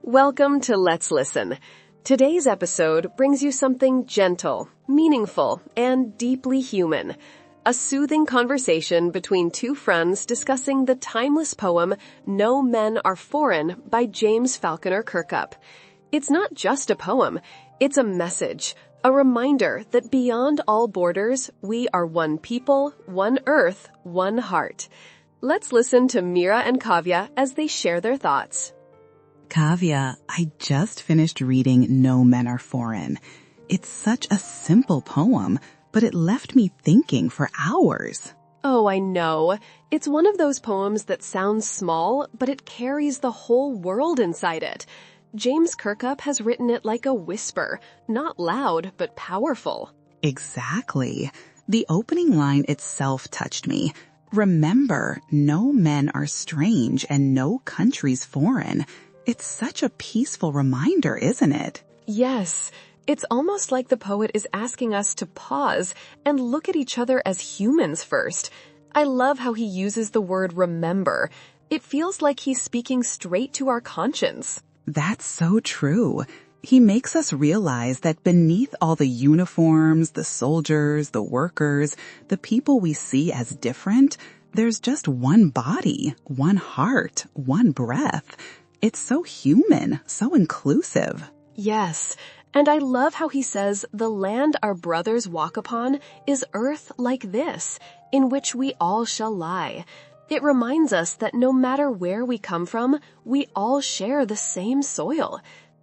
Welcome to Let's Listen. Today's episode brings you something gentle, meaningful, and deeply human. A soothing conversation between two friends discussing the timeless poem No Men Are Foreign by James Kirkup. It's not just a poem, it's a message, a reminder that beyond all borders, we are one people, one earth, one heart. Let's listen to Mira and Kavya as they share their thoughts. Kavya, I just finished reading No Men Are Foreign. It's such a simple poem, but it left me thinking for hours. Oh, I know. It's one of those poems that sounds small, but it carries the whole world inside it. James Kirkup has written it like a whisper, not loud, but powerful. Exactly. The opening line itself touched me. Remember, no men are strange and no country's foreign. It's such a peaceful reminder, isn't it? Yes. It's almost like the poet is asking us to pause and look at each other as humans first. I love how he uses the word remember. It feels like he's speaking straight to our conscience. That's so true. He makes us realize that beneath all the uniforms, the soldiers, the workers, the people we see as different, there's just one body, one heart, one breath. It's so human, so inclusive. Yes, and I love how he says the land our brothers walk upon is earth like this, in which we all shall lie. It reminds us that no matter where we come from, we all share the same soil.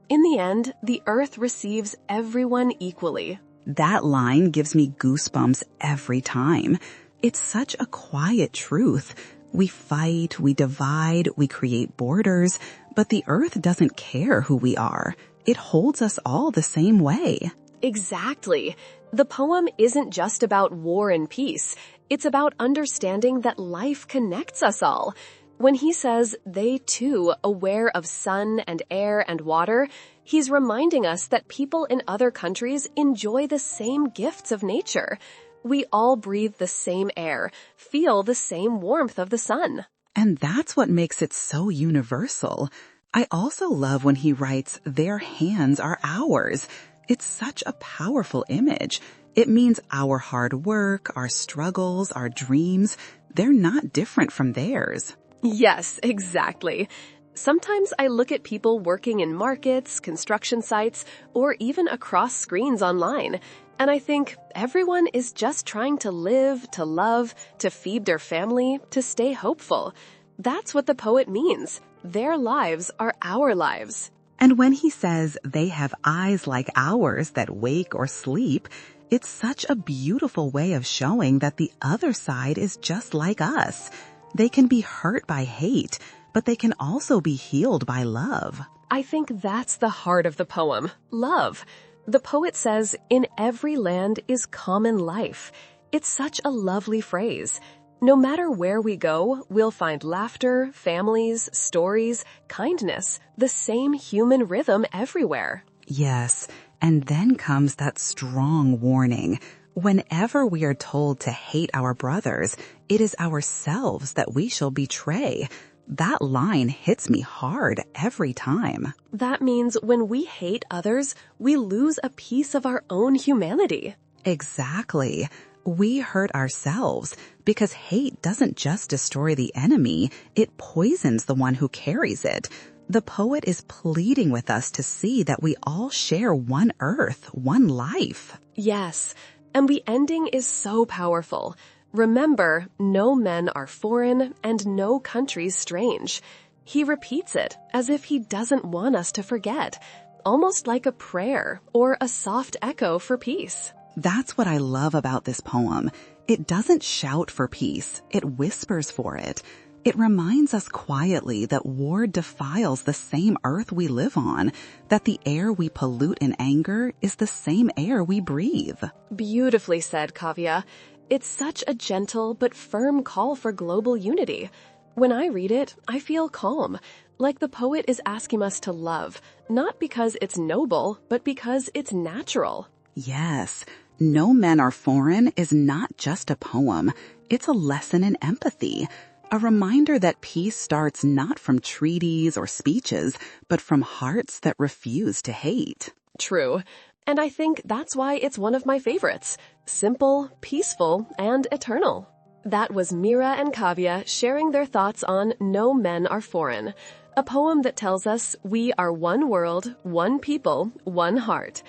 In the end, the earth receives everyone equally. That line gives me goosebumps every time. It's such a quiet truth. We fight, we divide, we create borders, but the earth doesn't care who we are. It holds us all the same way. Exactly. The poem isn't just about war and peace. It's about understanding that life connects us all. When he says they too aware of sun and air and water, he's reminding us that people in other countries enjoy the same gifts of nature. We all breathe the same air, feel the same warmth of the sun. And that's what makes it so universal. I also love when he writes, their hands are ours. It's such a powerful image. It means our hard work, our struggles, our dreams, they're not different from theirs. Yes, exactly. Sometimes I look at people working in markets, construction sites, or even across screens online, and I think everyone is just trying to live, to love, to feed their family, to stay hopeful. That's what the poet means. Their lives are our lives. And when he says they have eyes like ours that wake or sleep, it's such a beautiful way of showing that the other side is just like us. They can be hurt by hate, but they can also be healed by love. I think that's the heart of the poem, love. The poet says, in every land is common life. It's such a lovely phrase. No matter where we go, we'll find laughter, families, stories, kindness, the same human rhythm everywhere. Yes, and then comes that strong warning. Whenever we are told to hate our brothers, it is ourselves that we shall betray. That line hits me hard every time. That means when we hate others, we lose a piece of our own humanity. Exactly. We hurt ourselves because hate doesn't just destroy the enemy, it poisons the one who carries it. The poet is pleading with us to see that we all share one earth, one life. Yes, and the ending is so powerful. Remember, no men are foreign and no country's strange. He repeats it as if he doesn't want us to forget, almost like a prayer or a soft echo for peace. That's what I love about this poem. It doesn't shout for peace, it whispers for it. It reminds us quietly that war defiles the same earth we live on, that the air we pollute in anger is the same air we breathe. Beautifully said, Kavya. It's such a gentle but firm call for global unity. When I read it, I feel calm, like the poet is asking us to love, not because it's noble, but because it's natural. Yes, No Men Are Foreign is not just a poem. It's a lesson in empathy, A reminder that peace starts not from treaties or speeches, but from hearts that refuse to hate. True. And I think that's why it's one of my favorites. Simple, peaceful, and eternal. That was Mira and Kavya sharing their thoughts on No Men Are Foreign, a poem that tells us we are one world, one people, one heart.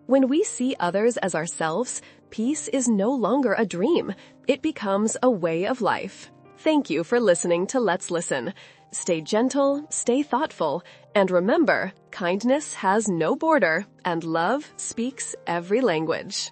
When we see others as ourselves, peace is no longer a dream. It becomes a way of life. Thank you for listening to Let's Listen. Stay gentle, stay thoughtful, and remember, kindness has no border, and love speaks every language.